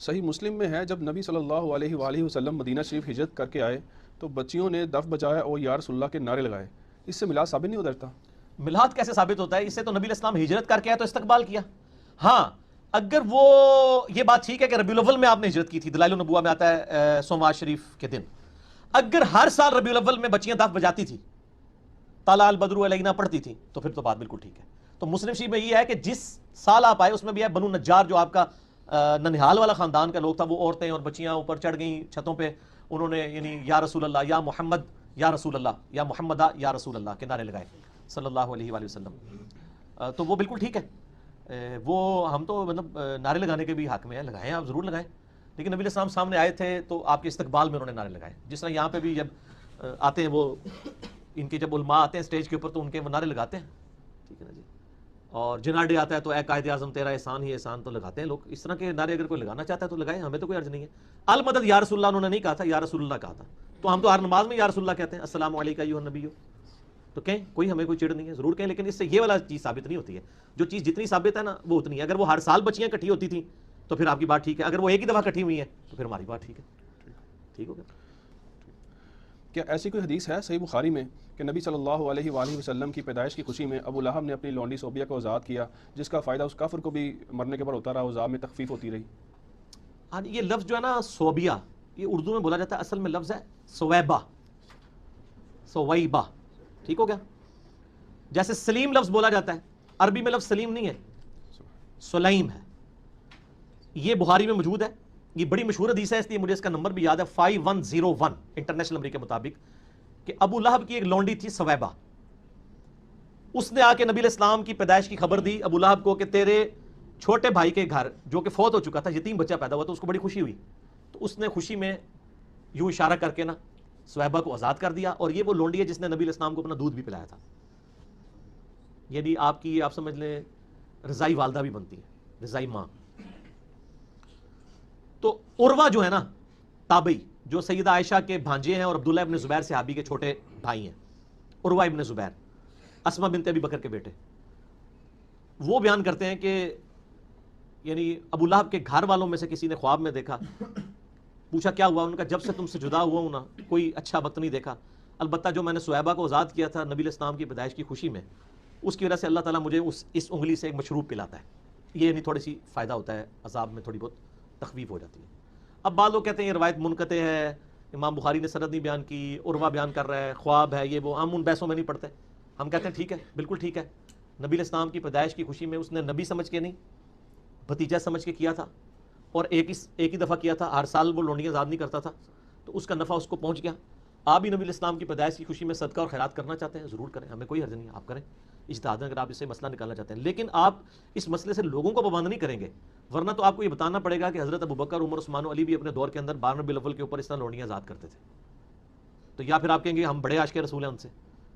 صحیح مسلم میں ہے جب نبی صلی اللہ علیہ وآلہ وسلم مدینہ شریف ہجرت کر کے آئے تو بچیوں نے دف بجایا اور یا رسول اللہ کے نعرے لگائے، اس سے میلاد ثابت نہیں ہوتا؟ میلاد کیسے ثابت ہوتا ہے؟ اس سے تو نبی علیہ السلام ہجرت کر کے آئے تو استقبال کیا. ہاں اگر وہ یہ بات ٹھیک ہے کہ ربیع الاول میں آپ نے ہجرت کی تھی، دلائل النبوہ میں آتا ہے سوموار شریف کے دن، اگر ہر سال ربیع الاول میں بچیاں دف بجاتی تھی، طلع البدر علینا پڑھتی تھیں، تو پھر تو بات بالکل ٹھیک ہے. تو مسلم شریف میں یہ ہے کہ جس سال آپ آئے اس میں بھی ہے بنو نجار جو آپ کا ننہال والا خاندان کا لوگ تھا، وہ عورتیں اور بچیاں اوپر چڑھ گئیں چھتوں پہ، انہوں نے یعنی یا رسول اللہ یا محمد یا رسول اللہ یا محمدہ یا رسول اللہ کے نعرے لگائے صلی اللہ علیہ وآلہ وسلم. تو وہ بالکل ٹھیک ہے، وہ ہم تو مطلب نعرے لگانے کے بھی حق میں ہیں، لگائیں آپ ضرور لگائیں، لیکن نبی علیہ السلام سامنے آئے تھے تو آپ کے استقبال میں انہوں نے نعرے لگائے. جس طرح یہاں پہ بھی جب آتے ہیں وہ ان کے جب علماء آتے ہیں اسٹیج کے اوپر تو ان کے وہ نعرے لگاتے ہیں، ٹھیک ہے نا جی. اور جناڈے آتا ہے تو اے قائد اعظم تیرا احسان ہی احسان، تو لگاتے ہیں لوگ. اس طرح کے نعرے اگر کوئی لگانا چاہتا ہے تو لگائیں، ہمیں تو کوئی عرض نہیں ہے. المدد یا رسول اللہ انہوں نے نہیں کہا تھا، یا رسول اللہ کہا تھا، تو ہم تو ہر نماز میں یا رسول اللہ کہتے ہیں، السلام علیکم ایھا النبی، تو کہیں کوئی ہمیں کوئی چڑ نہیں ہے، ضرور کہیں، لیکن اس سے یہ والا چیز ثابت نہیں ہوتی ہے. جو چیز جتنی ثابت ہے نا وہ اتنی ہے. اگر وہ ہر سال بچیاں اکٹھی ہوتی تھیں تو پھر آپ کی بات ٹھیک ہے، اگر وہ ایک ہی دفعہ اکٹھی ہوئی ہیں تو پھر ہماری بات ٹھیک ہے. ٹھیک ہو گیا. کیا ایسی کوئی حدیث ہے صحیح بخاری میں کہ نبی صلی اللہ علیہ وآلہ وسلم کی پیدائش کی خوشی میں ابو لہب نے اپنی لونڈی صوبیہ کو آزاد کیا، جس کا فائدہ اس کافر کو بھی مرنے کے بعد ہوتا رہا، عذاب میں تخفیف ہوتی رہی؟ ہاں یہ لفظ جو ہے نا صوبیہ، یہ اردو میں بولا جاتا ہے، اصل میں لفظ ہے سویبہ، سویبہ. ٹھیک ہو گیا. جیسے سلیم لفظ بولا جاتا ہے، عربی میں لفظ سلیم نہیں ہے، سلیم ہے. یہ بخاری میں موجود ہے، یہ بڑی مشہور حدیث ہے، اس لیے مجھے اس کا نمبر بھی یاد ہے 5101 انٹرنیشنل نمبر کے مطابق، کہ ابو لہب کی ایک لونڈی تھی سویبہ، اس نے آ کے نبی علیہ السلام کی پیدائش کی خبر دی ابو لہب کو کہ تیرے چھوٹے بھائی کے گھر جو کہ فوت ہو چکا تھا، یتیم بچہ پیدا ہوا، تو اس کو بڑی خوشی ہوئی. تو اس نے خوشی میں یوں اشارہ کر کے نا سویبہ کو آزاد کر دیا. اور یہ وہ لونڈی ہے جس نے نبی علیہ السلام کو اپنا دودھ بھی پلایا تھا، یعنی آپ کی آپ سمجھ لیں رضائی والدہ بھی بنتی ہے، رضائی ماں. تو عروہ جو ہے نا تابعی، جو سیدہ عائشہ کے بھانجے ہیں اور عبداللہ ابن زبیر صحابی کے چھوٹے بھائی ہیں، عروہ ابن زبیر، اسما بنت ابی بکر کے بیٹے، وہ بیان کرتے ہیں کہ یعنی ابو لہب کے گھر والوں میں سے کسی نے خواب میں دیکھا، پوچھا کیا ہوا، ان کا جب سے تم سے جدا ہوا ہوں نا کوئی اچھا وقت نہیں دیکھا، البتہ جو میں نے سویبہ کو آزاد کیا تھا نبی علیہ السلام کی پیدائش کی خوشی میں، اس کی وجہ سے اللہ تعالیٰ مجھے اس انگلی سے ایک مشروب پلاتا ہے. یہ یعنی تھوڑی سی فائدہ ہوتا ہے، عذاب میں تھوڑی بہت تخفیف ہو جاتی ہے. اب بعض لوگ کہتے ہیں یہ روایت منقطع ہے، امام بخاری نے سند نہیں بیان کی، عروہ بیان کر رہا ہے، خواب ہے، یہ وہ. ہم ان بحثوں میں نہیں پڑھتے، ہم کہتے ہیں ٹھیک ہے، بالکل ٹھیک ہے، نبی علیہ السلام کی پیدائش کی خوشی میں اس نے نبی سمجھ کے نہیں، بھتیجا سمجھ کے کیا تھا، اور ایک ہی دفعہ کیا تھا، ہر سال وہ لونڈیاں آزاد نہیں کرتا تھا، تو اس کا نفع اس کو پہنچ گیا. آپ بھی نبی علیہ السلام کی پیدائش کی خوشی میں صدقہ اور خیرات کرنا چاہتے ہیں، ضرور کریں، ہمیں کوئی حرج نہیں ہے، آپ کریں اجتہاد اگر آپ اس سے مسئلہ نکالنا چاہتے ہیں. لیکن آپ اس مسئلے سے لوگوں کو پابند نہیں کریں گے، ورنہ تو آپ کو یہ بتانا پڑے گا کہ حضرت ابوبکر، عمر، عثمان و علی بھی اپنے دور کے اندر 12 ربیع الاول کے اوپر اس طرح لونڈیاں آزاد کرتے تھے. تو یا پھر آپ کہیں گے ہم بڑے عاشق رسول ہیں ان سے،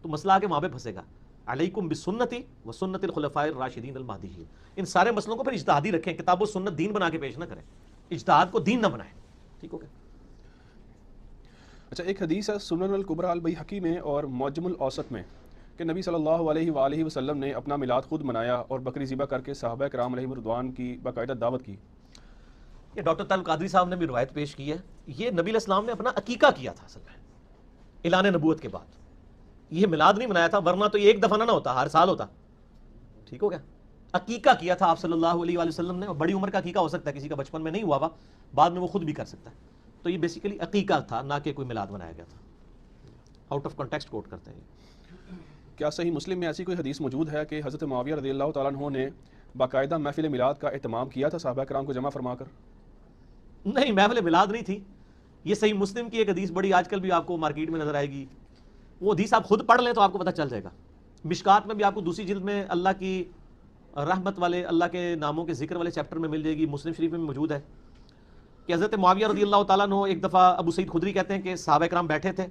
تو مسئلہ آگے وہاں پہ پھنسے گا. علیکم بسنتی و سنت الخلفاء الراشدین المہدیین. ان سارے مسئلوں کو پھر اجتہادی رکھیں، کتاب و سنت دین بنا کے پیش نہ کریں، اجتہاد کو دین نہ بنائیں. ٹھیک ہو گیا. اچھا، ایک حدیث ہے سنن الکبریٰ البیہقی میں اور معجم الاوسط میں کہ نبی صلی اللہ علیہ وآلہ وسلم نے اپنا میلاد خود منایا اور بکری ذبح کر کے صحابہ کرام علیہم رضوان کی باقاعدہ دعوت کی. یہ ڈاکٹر طارق قادری صاحب نے بھی روایت پیش کی ہے. یہ نبی علیہ السلام نے اپنا عقیقہ کیا تھا اصل میں اعلان نبوت کے بعد، یہ میلاد نہیں منایا تھا، ورنہ تو یہ ایک دفعہ نہ ہوتا، ہر سال ہوتا. ٹھیک ہو گیا. عقیقہ کیا تھا آپ صلی اللہ علیہ وآلہ وسلم نے، اور بڑی عمر کا عقیقہ ہو سکتا ہے، کسی کا بچپن میں نہیں ہوا ہوا، بعد میں وہ خود بھی کر سکتا ہے. تو یہ بیسیکلی عقیقہ تھا، نہ کہ کوئی میلاد منایا گیا تھا. آؤٹ آف کانٹیکسٹ کوٹ کرتے ہیں. کیا صحیح مسلم میں ایسی کوئی حدیث موجود ہے کہ حضرت معاویہ رضی اللہ تعالیٰ عنہ نے باقاعدہ محفل میلاد کا اہتمام کیا تھا صحابہ کرام کو جمع فرما کر؟ نہیں، محفل میلاد نہیں تھی. یہ صحیح مسلم کی ایک حدیث بڑی آج کل بھی آپ کو مارکیٹ میں نظر آئے گی، وہ حدیث آپ خود پڑھ لیں تو آپ کو پتہ چل جائے گا. مشکات میں بھی آپ کو دوسری جلد میں اللہ کی رحمت والے، اللہ کے ناموں کے ذکر والے چیپٹر میں مل جائے گی. مسلم شریف میں بھی موجود ہے کہ حضرت معاویہ رضی اللہ تعالیٰ عنہ ایک دفعہ، ابو سعید خدری کہتے ہیں کہ صحابہ کرام بیٹھے تھے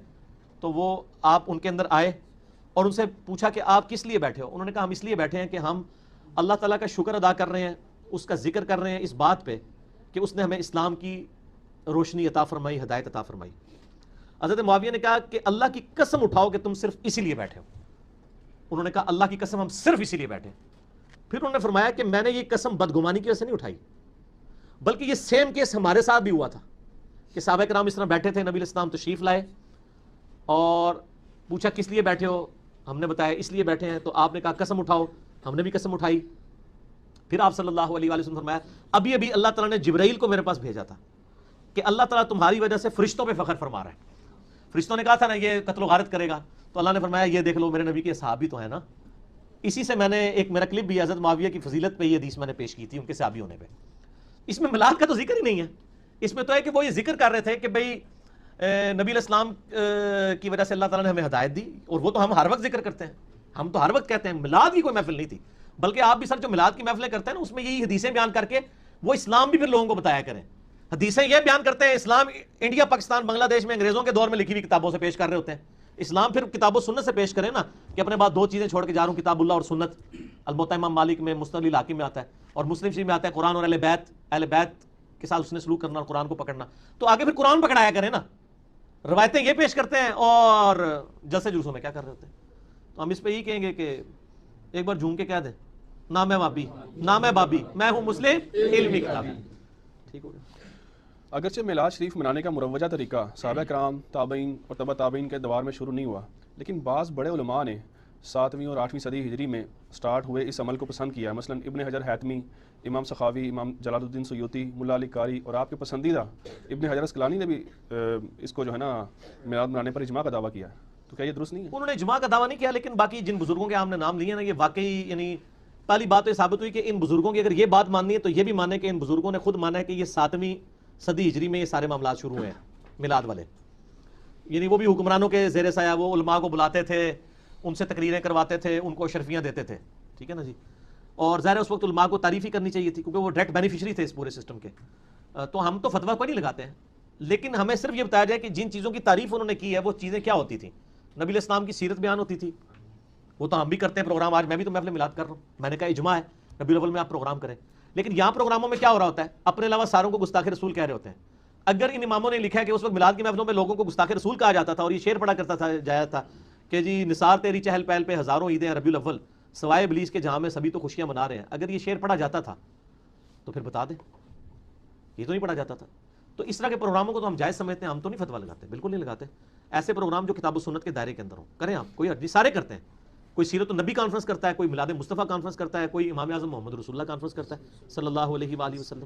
تو وہ آپ ان کے اندر آئے اور ان سے پوچھا کہ آپ کس لیے بیٹھے ہو. انہوں نے کہا ہم اس لیے بیٹھے ہیں کہ ہم اللہ تعالیٰ کا شکر ادا کر رہے ہیں، اس کا ذکر کر رہے ہیں اس بات پہ کہ اس نے ہمیں اسلام کی روشنی عطا فرمائی، ہدایت عطا فرمائی. حضرت معاویہ نے کہا کہ اللہ کی قسم اٹھاؤ کہ تم صرف اسی لیے بیٹھے ہو. انہوں نے کہا اللہ کی قسم ہم صرف اسی لیے بیٹھے. پھر انہوں نے فرمایا کہ میں نے یہ قسم بدگمانی کی وجہ سے نہیں اٹھائی، بلکہ یہ سیم کیس ہمارے ساتھ بھی ہوا تھا کہ صحابہ کرام اس طرح بیٹھے تھے، نبی علیہ السلام تشریف لائے اور پوچھا کس لیے بیٹھے ہو، ہم نے بتایا اس لیے بیٹھے ہیں، تو آپ نے کہا قسم اٹھاؤ، ہم نے بھی قسم اٹھائی. پھر آپ صلی اللہ علیہ وآلہ وسلم فرمایا ابھی ابھی اللہ تعالیٰ نے جبرائیل کو میرے پاس بھیجا تھا کہ اللہ تعالیٰ تمہاری وجہ سے فرشتوں پہ فخر فرما رہا ہے. فرشتوں نے کہا تھا نا یہ قتل و غارت کرے گا، تو اللہ نے فرمایا یہ دیکھ لو میرے نبی کے صحابی تو ہیں نا. اسی سے میں نے ایک میرا کلپ بھی حضرت معاویہ کی فضیلت پہ یہ حدیث میں نے پیش کی تھی ان کے صحابی ہونے پہ. اس میں میلاد کا تو ذکر ہی نہیں ہے، اس میں تو ہے کہ وہ یہ ذکر کر رہے تھے کہ بھئی نبی علیہ السلام کی وجہ سے اللہ تعالیٰ نے ہمیں ہدایت دی، اور وہ تو ہم ہر وقت ذکر کرتے ہیں، ہم تو ہر وقت کہتے ہیں. میلاد کی کوئی محفل نہیں تھی، بلکہ آپ بھی سر جو میلاد کی محفلیں کرتے ہیں نا اس میں یہی حدیثیں بیان کر کے وہ اسلام بھی پھر لوگوں کو بتایا کریں. حدیثیں یہ بیان کرتے ہیں اسلام انڈیا پاکستان بنگلہ دیش میں انگریزوں کے دور میں لکھی ہوئی کتابوں سے پیش کر رہے ہوتے ہیں. اسلام پھر کتاب و سنت سے پیش کریں نا کہ اپنے بعد دو چیزیں چھوڑ کے جا رہا ہوں، کتاب اللہ اور سنت. الموطا امام مالک میں، مستدل الحاکم میں آتا ہے، اور مسلم شریف میں آتا ہے قرآن اور اہل بیت کے ساتھ اس نے سلوک کرنا اور قرآن کو پکڑنا. تو آگے پھر قرآن پکڑایا کریں نا. روایتیں یہ پیش کرتے ہیں اور جلسے جلوسوں میں کیا کر رہے ہوتے ہیں. تو ہم اس پہ یہی کہیں گے کہ ایک بار جھوم کے کہہ دیں نہ میں وابی نہ میں بابی، میں ہوں مسلم علمی کتاب. ٹھیک ہو گیا. اگرچہ میلاد شریف منانے کا مروجہ طریقہ صحابہ کرام، تابعین اور تبع تابعین کے دوار میں شروع نہیں ہوا، لیکن بعض بڑے علماء نے 7ویں اور 8ویں صدی ہجری میں سٹارٹ ہوئے اس عمل کو پسند کیا. مثلا ابن حجر حیتمی، امام سخاوی، امام جلال الدین سیوطی، ملا علی قاری اور آپ کے پسندیدہ ابن حجر اسقلانی نے بھی اس کو جو ہے نا میلاد منانے پر اجماع کا دعویٰ کیا ہے. تو کیا یہ درست نہیں ہے؟ انہوں نے اجماع کا دعویٰ نہیں کیا، لیکن باقی جن بزرگوں کے ہم نے نام لیے نا یہ واقعی یعنی پہلی بات تو یہ ثابت ہوئی کہ ان بزرگوں کی اگر یہ بات ماننی ہے تو یہ بھی مانے کہ ان بزرگوں نے خود مانا ہے کہ یہ 7ویں صدی ہجری میں یہ سارے معاملات شروع ہوئے ہیں میلاد والے. یعنی وہ بھی حکمرانوں کے زیر سایہ وہ علماء کو بلاتے تھے، ان سے تقریریں کرواتے تھے، ان کو اشرفیاں دیتے تھے. ٹھیک ہے نا جی. اور ظاہر اس وقت علماء کو تعریف ہی کرنی چاہیے تھی کیونکہ وہ ڈائریکٹ بینیفیشری تھے اس پورے سسٹم کے. تو ہم تو فتویٰ کوئی نہیں لگاتے ہیں، لیکن ہمیں صرف یہ بتایا جائے کہ جن چیزوں کی تعریف انہوں نے کی ہے وہ چیزیں کیا ہوتی تھیں. نبی علیہ السلام کی سیرت بیان ہوتی تھی، وہ تو ہم بھی کرتے ہیں پروگرام. آج میں بھی تو محفل میلاد کر رہا ہوں، میں نے کہا اجماع ہے ربیع الاول میں آپ پروگرام کریں. لیکن یہاں پروگراموں میں کیا ہو رہا ہوتا ہے، اپنے علاوہ ساروں کو گستاخ رسول کہہ رہے ہوتے ہیں. اگر ان اماموں نے لکھا ہے کہ اس وقت میلاد کی محفلوں میں لوگوں کو گستاخ رسول کہا جاتا تھا اور یہ شعر پڑھا کرتا تھا جایا تھا کہ جی نثار تیری چہل پہل پہ ہزاروں عیدیں ہیں ربیع الاول، سوائے ابلیس کے جہاں میں سبھی تو خوشیاں منا رہے ہیں، اگر یہ شعر پڑھا جاتا تھا تو پھر بتا دیں. یہ تو نہیں پڑھا جاتا تھا. تو اس طرح کے پروگراموں کو تو ہم جائز سمجھتے ہیں، ہم تو نہیں فتویٰ لگاتے، بالکل نہیں لگاتے. ایسے پروگرام جو کتاب و سنت کے دائرے کے اندر ہوں کریں آپ، کوئی حرج، سارے کرتے ہیں. کوئی سیرت النبی کانفرنس کرتا ہے، کوئی میلاد مصطفیٰ کانفرنس کرتا ہے، کوئی امام اعظم محمد رسول اللہ کانفرنس کرتا ہے صلی اللہ علیہ وآلہ وسلم.